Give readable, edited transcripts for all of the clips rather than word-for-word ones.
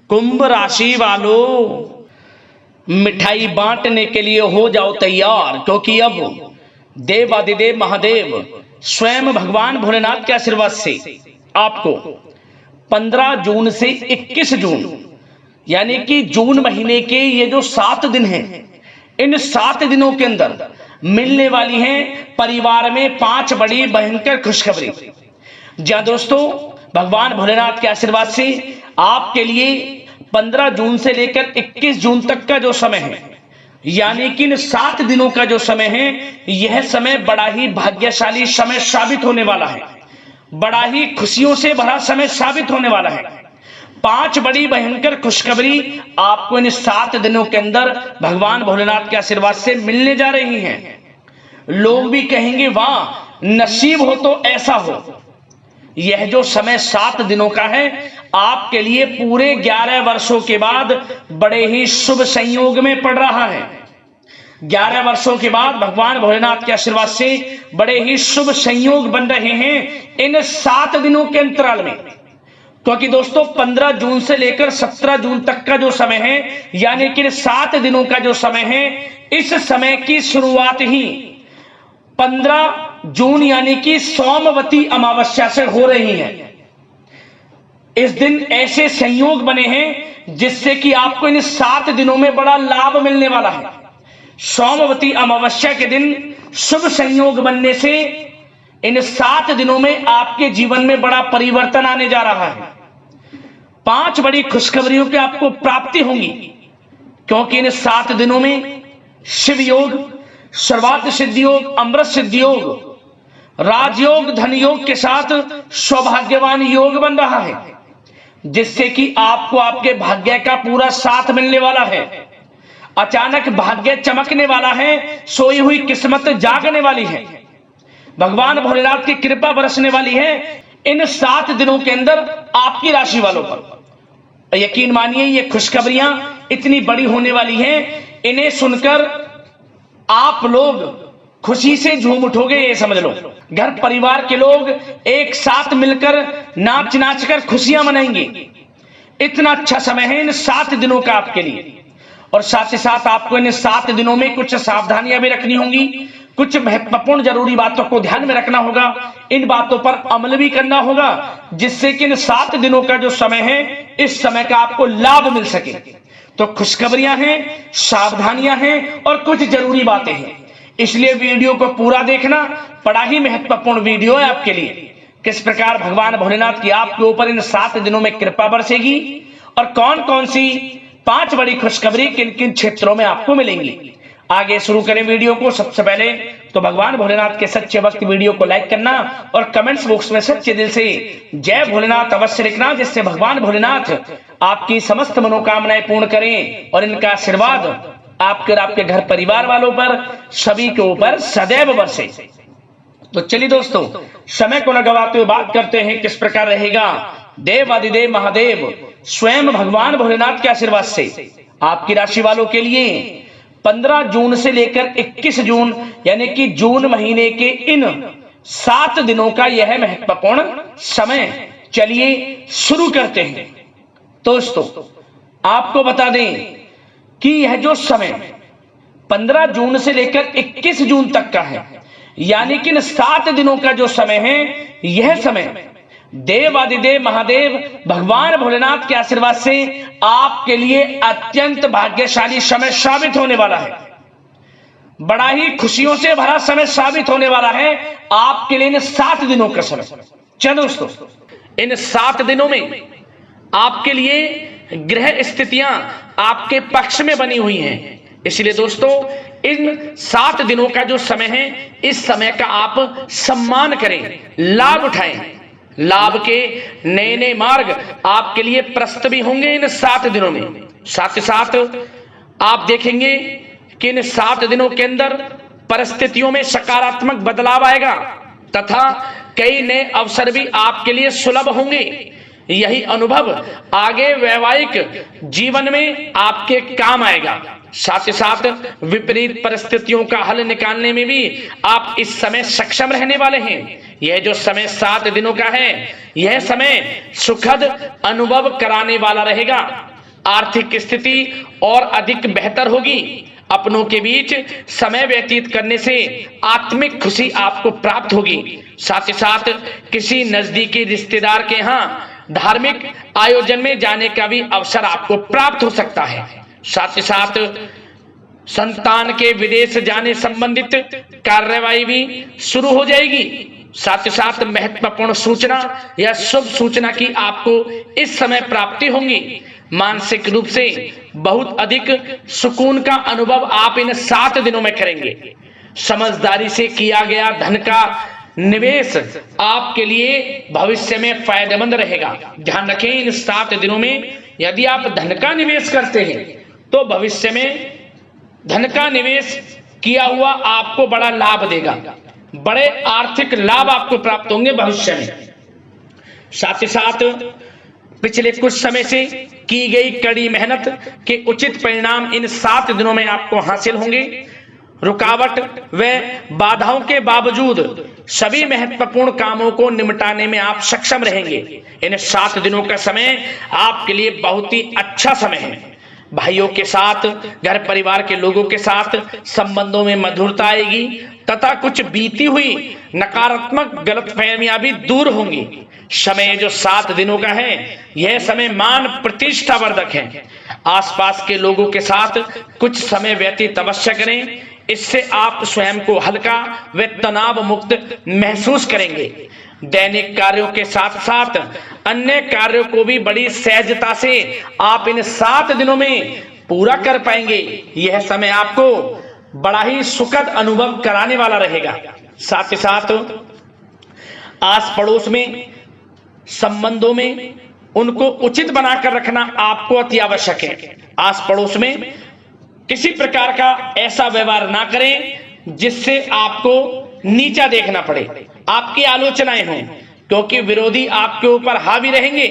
कुंभ राशि वालों, मिठाई बांटने के लिए हो जाओ तैयार, क्योंकि अब देवादिदेव महादेव स्वयं भगवान भोलेनाथ के आशीर्वाद से आपको 15 जून से 21 जून यानी कि जून महीने के ये जो 7 दिन हैं, इन 7 दिनों के अंदर मिलने वाली हैं परिवार में 5 बड़ी भयंकर खुशखबरी। जहां दोस्तों भगवान भोलेनाथ के आशीर्वाद से आपके लिए 15 जून से लेकर 21 जून तक का जो समय है, यानी कि इन 7 दिनों का जो समय है, यह समय बड़ा ही भाग्यशाली समय साबित होने वाला है, बड़ा ही खुशियों से भरा समय साबित होने वाला है। 5 बड़ी भयंकर खुशखबरी आपको इन 7 दिनों के अंदर भगवान भोलेनाथ के आशीर्वाद से मिलने जा रही हैं। लोग भी कहेंगे वाह नसीब हो तो ऐसा हो। यह जो समय 7 दिनों का है आपके लिए पूरे 11 वर्षों के बाद बड़े ही शुभ संयोग में पड़ रहा है। 11 वर्षों के बाद भगवान भोलेनाथ के आशीर्वाद से बड़े ही शुभ संयोग बन रहे हैं इन 7 दिनों के अंतराल में। क्योंकि दोस्तों 15 जून से लेकर 17 जून तक का जो समय है, यानी कि 7 दिनों का जो समय है, इस समय की शुरुआत ही 15 जून यानी कि सोमवती अमावस्या से हो रही है। इस दिन ऐसे संयोग बने हैं जिससे कि आपको इन 7 दिनों में बड़ा लाभ मिलने वाला है। सोमवती अमावस्या के दिन शुभ संयोग बनने से इन 7 दिनों में आपके जीवन में बड़ा परिवर्तन आने जा रहा है। 5 बड़ी खुशखबरियों की आपको प्राप्ति होंगी, क्योंकि इन 7 दिनों में शिव योग, सर्वार्थ सिद्धि योग, अमृत सिद्धि योग, राजयोग, धन योग के साथ सौभाग्यवान योग बन रहा है, जिससे कि आपको आपके भाग्य का पूरा साथ मिलने वाला है। अचानक भाग्य चमकने वाला है, सोई हुई किस्मत जागने वाली है, भगवान भोलेनाथ की कृपा बरसने वाली है इन 7 दिनों के अंदर आपकी राशि वालों पर। यकीन मानिए ये खुशखबरियां इतनी बड़ी होने वाली हैं, इन्हें सुनकर आप लोग खुशी से झूम उठोगे, ये समझ लो। घर परिवार के लोग एक साथ मिलकर नाच नाच कर खुशियां मनाएंगे। इतना अच्छा समय है इन 7 दिनों का आपके लिए। और साथ ही साथ आपको इन 7 दिनों में कुछ सावधानियां भी रखनी होंगी, कुछ महत्वपूर्ण जरूरी बातों को ध्यान में रखना होगा, इन बातों पर अमल भी करना होगा, जिससे कि इन 7 दिनों का जो समय है, इस समय का आपको लाभ मिल सके। तो खुशखबरियां हैं, सावधानियां हैं और कुछ जरूरी बातें हैं, इसलिए वीडियो को पूरा देखना। बड़ा ही महत्वपूर्ण वीडियो है आपके लिए। किस प्रकार भगवान भोलेनाथ की आपके ऊपर इन 7 दिनों में कृपा बरसेगी और कौन कौन सी 5 बड़ी खुशखबरी किन किन क्षेत्रों में आपको मिलेंगी। आगे शुरू करें वीडियो को। सबसे पहले तो भगवान भोलेनाथ के सच्चे भक्त वीडियो को लाइक करना और कमेंट्स बॉक्स में सच्चे दिल से जय भोलेनाथ अवश्य लिखना, जिससे भगवान भोलेनाथ आपकी समस्त मनोकामनाएं पूर्ण करें और इनका आशीर्वाद आपके और आपके घर परिवार वालों पर, सभी के ऊपर सदैव बरसे। तो चलिए दोस्तों, समय को न गवाते हुए बात करते हैं किस प्रकार रहेगा देवादिदेव महादेव स्वयं भगवान भोलेनाथ के आशीर्वाद से आपकी राशि वालों के लिए 15 जून से लेकर 21 जून यानी कि जून महीने के इन 7 दिनों का यह महत्वपूर्ण समय। चलिए शुरू करते हैं। दोस्तों आपको बता दें कि यह जो समय 15 जून से लेकर 21 जून तक का है, यानी कि इन 7 दिनों का जो समय है, यह समय देवादिदेव महादेव भगवान भोलेनाथ के आशीर्वाद से आपके लिए अत्यंत भाग्यशाली समय साबित होने वाला है। बड़ा ही खुशियों से भरा समय साबित होने वाला है आपके लिए इन 7 दिनों का समय। चलो दोस्तों, इन 7 दिनों में आपके लिए ग्रह स्थितियां आपके पक्ष में बनी हुई हैं, इसलिए दोस्तों इन 7 दिनों का जो समय है, इस समय का आप सम्मान करें, लाभ उठाएं। लाभ के नए नए मार्ग आपके लिए प्रशस्त भी होंगे इन 7 दिनों में। साथ ही साथ आप देखेंगे कि इन 7 दिनों के अंदर परिस्थितियों में सकारात्मक बदलाव आएगा तथा कई नए अवसर भी आपके लिए सुलभ होंगे। यही अनुभव आगे वैवाहिक जीवन में आपके काम आएगा। साथ ही साथ विपरीत परिस्थितियों का हल निकालने में भी आप इस समय सक्षम रहने वाले हैं। यह जो समय 7 दिनों का है, यह समय सुखद अनुभव कराने वाला रहेगा। आर्थिक स्थिति और अधिक बेहतर होगी। अपनों के बीच समय व्यतीत करने से आत्मिक खुशी आपको प्राप्त होगी। साथ ही साथ किसी नजदीकी रिश्तेदार के यहाँ धार्मिक आयोजन में जाने का भी अवसर आपको प्राप्त हो सकता है। साथ ही साथ संतान के विदेश जाने संबंधित कार्यवाही भी शुरू हो जाएगी। साथ ही साथ महत्वपूर्ण सूचना या शुभ सूचना की आपको इस समय प्राप्ति होगी। मानसिक रूप से बहुत अधिक सुकून का अनुभव आप इन 7 दिनों में करेंगे। समझदारी से किया गया धन का निवेश आपके लिए भविष्य में फायदेमंद रहेगा। ध्यान रखें, इन 7 दिनों में यदि आप धन का निवेश करते हैं तो भविष्य में धन का निवेश किया हुआ आपको बड़ा लाभ देगा। बड़े आर्थिक लाभ आपको प्राप्त होंगे भविष्य में। साथ ही साथ पिछले कुछ समय से की गई कड़ी मेहनत के उचित परिणाम इन 7 दिनों में आपको हासिल होंगे। रुकावट व बाधाओं के बावजूद सभी महत्वपूर्ण कामों को निपटाने में आप सक्षम रहेंगे। इन 7 दिनों का समय आपके लिए बहुत ही अच्छा समय है। भाइयों के साथ, घर परिवार के लोगों के साथ संबंधों में मधुरता आएगी तथा कुछ बीती हुई नकारात्मक गलतफहमियां भी दूर होंगी। समय जो 7 दिनों का है, यह समय मान प्रतिष्ठा वर्धक है। आसपास के लोगों के साथ कुछ समय व्यतीत अवश्य करें, इससे आप स्वयं को हल्का व तनाव मुक्त महसूस करेंगे। दैनिक कार्यों के साथ साथ अन्य कार्यों को भी बड़ी सहजता से आप इन 7 दिनों में पूरा कर पाएंगे। यह समय आपको बड़ा ही सुखद अनुभव कराने वाला रहेगा। साथ ही साथ आस पड़ोस में संबंधों में उनको उचित बनाकर रखना आपको अति आवश्यक है। आस पड़ोस में किसी प्रकार का ऐसा व्यवहार ना करें जिससे आपको नीचा देखना पड़े, आपकी आलोचनाएं हों, क्योंकि विरोधी आपके ऊपर हावी रहेंगे।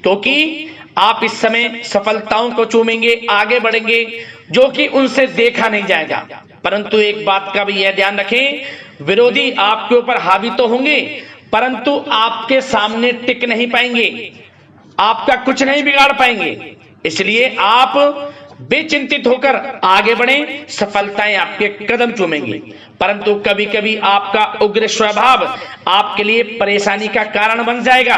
क्योंकि आप इस समय सफलताओं को चूमेंगे, आगे बढ़ेंगे, जो कि उनसे देखा नहीं जाएगा। परंतु एक बात का भी यह ध्यान रखें, विरोधी आपके ऊपर हावी तो होंगे परंतु आपके सामने टिक नहीं पाएंगे, आपका कुछ नहीं बिगाड़ पाएंगे। इसलिए आप बेचिंतित होकर आगे बढ़ें, सफलताएं आपके कदम चूमेंगी। परंतु कभी कभी आपका उग्र स्वभाव आपके लिए परेशानी का कारण बन जाएगा।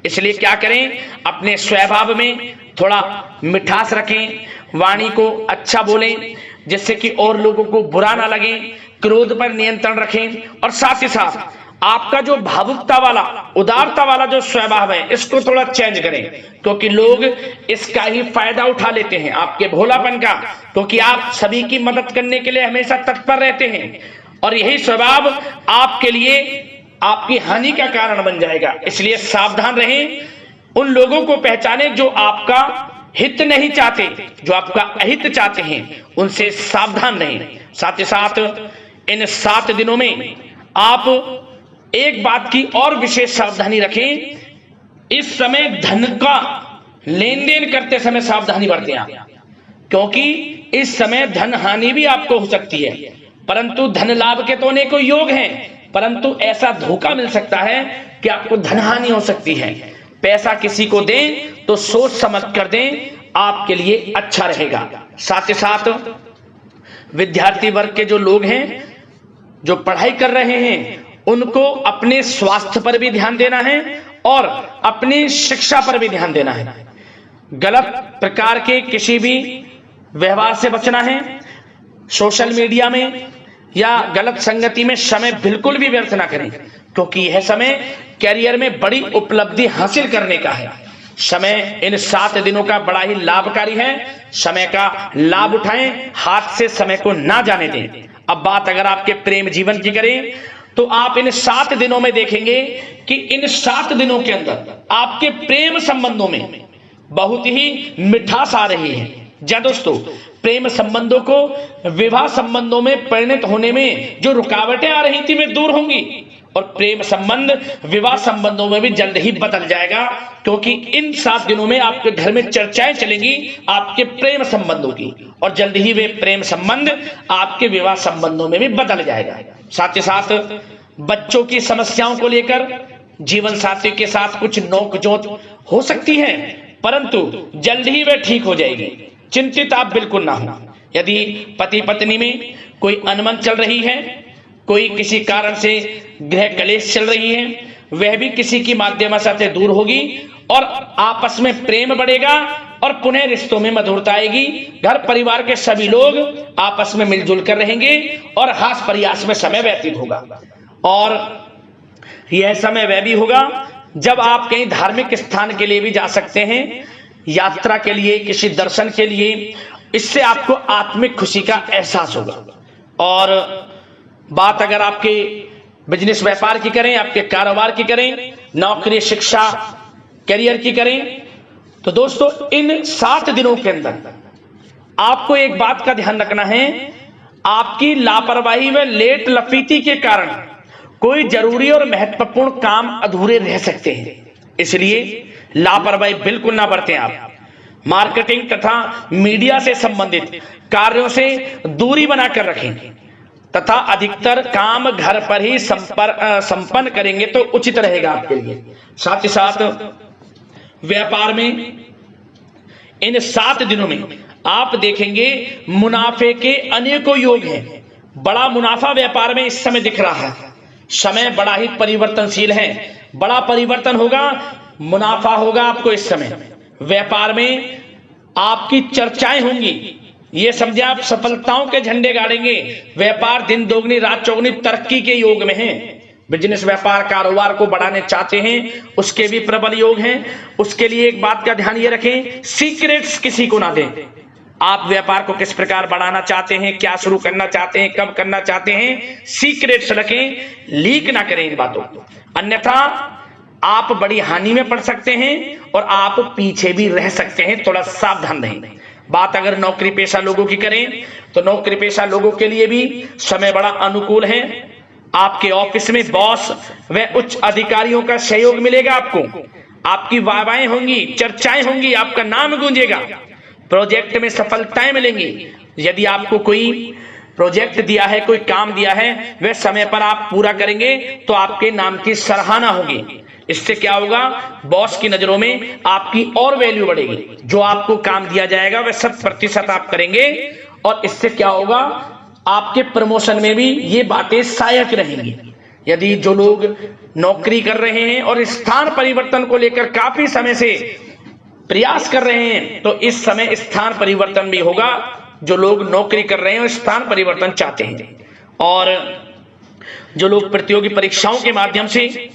इसलिए क्या करें, अपने स्वभाव में थोड़ा मिठास रखें, वाणी को अच्छा बोलें जिससे कि और लोगों को बुरा ना लगे, क्रोध पर नियंत्रण रखें। और साथ ही साथ आपका जो भावुकता वाला, उदारता वाला जो स्वभाव है, इसको थोड़ा चेंज करें, क्योंकि लोग इसका ही फायदा उठा लेते हैं, आपके भोलापन का। क्योंकि आप सभी की मदद करने के लिए हमेशा तत्पर रहते हैं और यही स्वभाव आपके लिए आपकी हानि का कारण बन जाएगा। इसलिए सावधान रहें, उन लोगों को पहचानें जो आपका हित नहीं चाहते, जो आपका अहित चाहते हैं, उनसे सावधान रहें। साथ ही साथ इन 7 दिनों में आप एक बात की और विशेष सावधानी रखें, इस समय धन का लेन देन करते समय सावधानी बरतें आप, क्योंकि इस समय धन हानि भी आपको हो सकती है। परंतु धन लाभ के तो अनेकों योग हैं, परंतु ऐसा धोखा मिल सकता है कि आपको धन हानि हो सकती है। पैसा किसी को दें तो सोच समझ कर दें, आपके लिए अच्छा रहेगा। साथ ही साथ विद्यार्थी वर्ग के जो लोग हैं, जो पढ़ाई कर रहे हैं, उनको अपने स्वास्थ्य पर भी ध्यान देना है और अपनी शिक्षा पर भी ध्यान देना है। गलत प्रकार के किसी भी व्यवहार से बचना है। सोशल मीडिया में या गलत संगति में समय बिल्कुल भी व्यर्थ ना करें, क्योंकि यह समय कैरियर में बड़ी उपलब्धि हासिल करने का है। समय इन 7 दिनों का बड़ा ही लाभकारी है। समय का लाभ उठाएं, हाथ से समय को ना जाने दें। अब बात अगर आपके प्रेम जीवन की करें तो आप इन 7 दिनों में देखेंगे कि इन 7 दिनों के अंदर आपके प्रेम संबंधों में बहुत ही मिठास आ रही है। जी दोस्तों, प्रेम संबंधों को विवाह संबंधों में परिणत होने में जो रुकावटें आ रही थी वे दूर होंगी और प्रेम संबंध विवाह संबंधों में भी जल्द ही बदल जाएगा, क्योंकि इन 7 दिनों में आपके घर में चर्चाएं चलेंगी आपके प्रेम संबंधों की और जल्द ही वे प्रेम संबंध आपके विवाह संबंधों में भी बदल जाएगा। साथ ही साथ बच्चों की समस्याओं को लेकर जीवन साथी के साथ कुछ नोकझोंक हो सकती है, परंतु जल्द ही वह ठीक हो जाएगी, चिंतित आप बिल्कुल ना हो। यदि पति पत्नी में कोई अनबन चल रही है, कोई किसी कारण से गृह कलेश चल रही है, वह भी किसी की माध्यम से दूर होगी और आपस में प्रेम बढ़ेगा और पुनः रिश्तों में मधुरता आएगी। घर परिवार के सभी लोग आपस में मिलजुल कर रहेंगे और हास प्रयास में समय व्यतीत होगा। और यह समय वह भी होगा जब आप कहीं धार्मिक स्थान के लिए भी जा सकते हैं, यात्रा के लिए, किसी दर्शन के लिए। इससे आपको आत्मिक खुशी का एहसास होगा। और बात अगर आपके बिजनेस व्यापार की करें, आपके कारोबार की करें, नौकरी, शिक्षा, करियर की करें, तो दोस्तों इन 7 दिनों के अंदर आपको एक बात का ध्यान रखना है, आपकी लापरवाही व लेट लफीती के कारण कोई जरूरी और महत्वपूर्ण काम अधूरे रह सकते हैं। इसलिए लापरवाही बिल्कुल ना बरतें। आप मार्केटिंग तथा मीडिया से संबंधित कार्यों से दूरी बनाकर रखें तथा अधिकतर काम घर पर ही संपन्न करेंगे तो उचित रहेगा आपके लिए। साथ ही साथ व्यापार में इन 7 दिनों में आप देखेंगे मुनाफे के अनेकों योग हैं। बड़ा मुनाफा व्यापार में इस समय दिख रहा है। समय बड़ा ही परिवर्तनशील है, बड़ा परिवर्तन होगा, मुनाफा होगा आपको इस समय। व्यापार में आपकी चर्चाएं होंगी, ये समझे आप सफलताओं के झंडे गाड़ेंगे। व्यापार दिन दोगुनी रात चौगुनी तरक्की के योग में है। बिजनेस व्यापार कारोबार को बढ़ाने चाहते हैं, उसके भी प्रबल योग हैं। उसके लिए एक बात का ध्यान ये रखें, सीक्रेट्स किसी को ना दें। आप व्यापार को किस प्रकार बढ़ाना चाहते हैं, क्या शुरू करना चाहते हैं, कब करना चाहते हैं, सीक्रेट्स रखें, लीक ना करें इन बातों को, अन्यथा आप बड़ी हानि में पड़ सकते हैं और आप पीछे भी रह सकते हैं। थोड़ा सावधान रहें। बात अगर नौकरी पेशा लोगों की करें तो नौकरी पेशा लोगों के लिए भी समय बड़ा अनुकूल है। आपके ऑफिस में बॉस व उच्च अधिकारियों का सहयोग मिलेगा आपको, आपकी वाहवाहें होंगी, चर्चाएं होंगी, आपका नाम गूंजेगा, प्रोजेक्ट में सफलताएं मिलेंगी। यदि आपको कोई प्रोजेक्ट दिया है, कोई काम दिया है, वह समय पर आप पूरा करेंगे तो आपके नाम की सराहना होगी। इससे क्या होगा, बॉस की नजरों में आपकी और वैल्यू बढ़ेगी। जो आपको काम दिया जाएगा वह 100% आप करेंगे और इससे क्या होगा, आपके प्रमोशन में भी ये बातें सहायक रहेंगी। यदि जो लोग नौकरी कर रहे हैं और स्थान परिवर्तन को लेकर काफी समय से प्रयास कर रहे हैं तो इस समय स्थान परिवर्तन भी होगा। जो लोग नौकरी कर रहे हैं और स्थान परिवर्तन चाहते हैं, और जो लोग प्रतियोगी परीक्षाओं के माध्यम से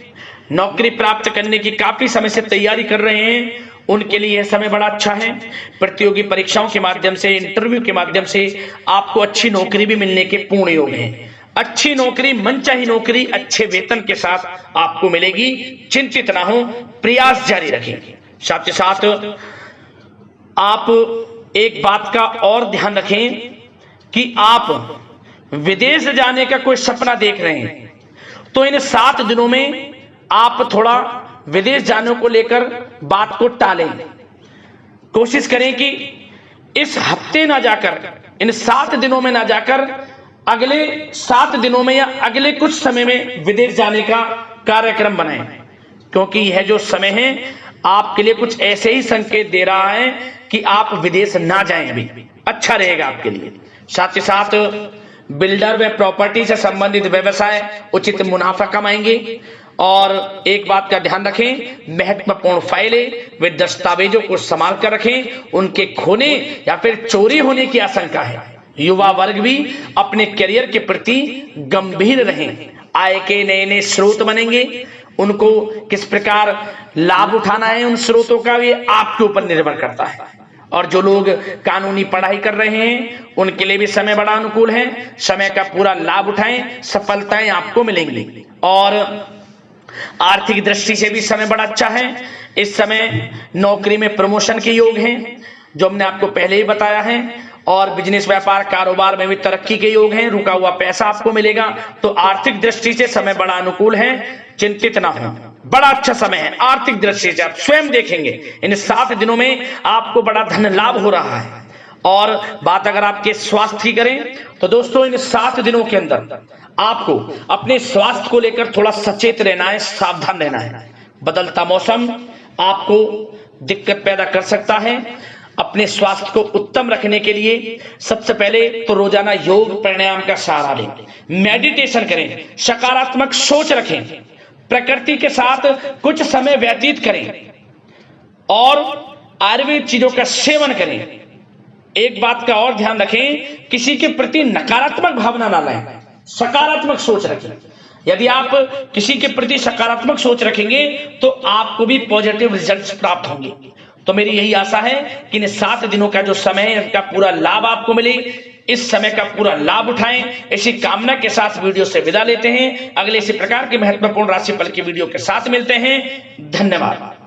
नौकरी प्राप्त करने की काफी समय से तैयारी कर रहे हैं, उनके लिए यह समय बड़ा अच्छा है। प्रतियोगी परीक्षाओं के माध्यम से, इंटरव्यू के माध्यम से आपको अच्छी नौकरी भी मिलने के पूर्ण योग हैं। अच्छी नौकरी, मनचाही नौकरी अच्छे वेतन के साथ आपको मिलेगी। चिंतित ना हो, प्रयास जारी रखें। साथ ही साथ आप एक बात का और ध्यान रखें कि आप विदेश जाने का कोई सपना देख रहे हैं तो इन 7 दिनों में आप थोड़ा विदेश जाने को लेकर बात को टालें। कोशिश करें कि इस हफ्ते ना जाकर, इन 7 दिनों में ना जाकर अगले 7 दिनों में या अगले कुछ समय में विदेश जाने का कार्यक्रम बनाएं, क्योंकि यह जो समय है आपके लिए कुछ ऐसे ही संकेत दे रहा है कि आप विदेश ना जाएं, अभी अच्छा रहेगा आपके लिए। साथ ही साथ बिल्डर व प्रॉपर्टी से संबंधित व्यवसाय उचित मुनाफा कमाएंगे। और एक बात का ध्यान रखें, महत्वपूर्ण फाइलें व दस्तावेजों को संभाल कर रखें, उनके खोने या फिर चोरी होने की आशंका है। युवा वर्ग भी अपने करियर के प्रति गंभीर रहें। आय के नए नए स्रोत बनेंगे, उनको किस प्रकार लाभ उठाना है उन स्रोतों का, ये आपके ऊपर निर्भर करता है। और जो लोग कानूनी पढ़ाई कर रहे हैं उनके लिए भी समय बड़ा अनुकूल है। समय का पूरा लाभ उठाएं, सफलताएं आपको मिलेंगी। और आर्थिक दृष्टि से भी समय बड़ा अच्छा है। इस समय नौकरी में प्रमोशन के योग हैं, जो हमने आपको पहले ही बताया है। और बिजनेस व्यापार कारोबार में भी तरक्की के योग हैं, रुका हुआ पैसा आपको मिलेगा। तो आर्थिक दृष्टि से समय बड़ा अनुकूल है, चिंतित ना हो, बड़ा अच्छा समय है आर्थिक दृष्टि से। आप स्वयं देखेंगे इन 7 दिनों में आपको बड़ा धन लाभ हो रहा है। और बात अगर आपके स्वास्थ्य की करें तो दोस्तों इन 7 दिनों के अंदर आपको अपने स्वास्थ्य को लेकर थोड़ा सचेत रहना है, सावधान रहना है। बदलता मौसम आपको दिक्कत पैदा कर सकता है। अपने स्वास्थ्य को उत्तम रखने के लिए सबसे पहले तो रोजाना योग प्राणायाम का सहारा लें, मेडिटेशन करें, सकारात्मक सोच रखें, प्रकृति के साथ कुछ समय व्यतीत करें और आयुर्वेद चीजों का सेवन करें। एक बात का और ध्यान रखें, किसी के प्रति नकारात्मक भावना ना लाएं, सकारात्मक सोच रखें। यदि आप किसी के प्रति सकारात्मक सोच रखेंगे तो आपको भी पॉजिटिव रिजल्ट्स प्राप्त होंगे। तो मेरी यही आशा है कि इन 7 दिनों का जो समय है इसका पूरा लाभ आपको मिले, इस समय का पूरा लाभ उठाएं। इसी कामना के साथ वीडियो से विदा लेते हैं। अगले इसी प्रकार के महत्वपूर्ण राशिफल की वीडियो के साथ मिलते हैं। धन्यवाद।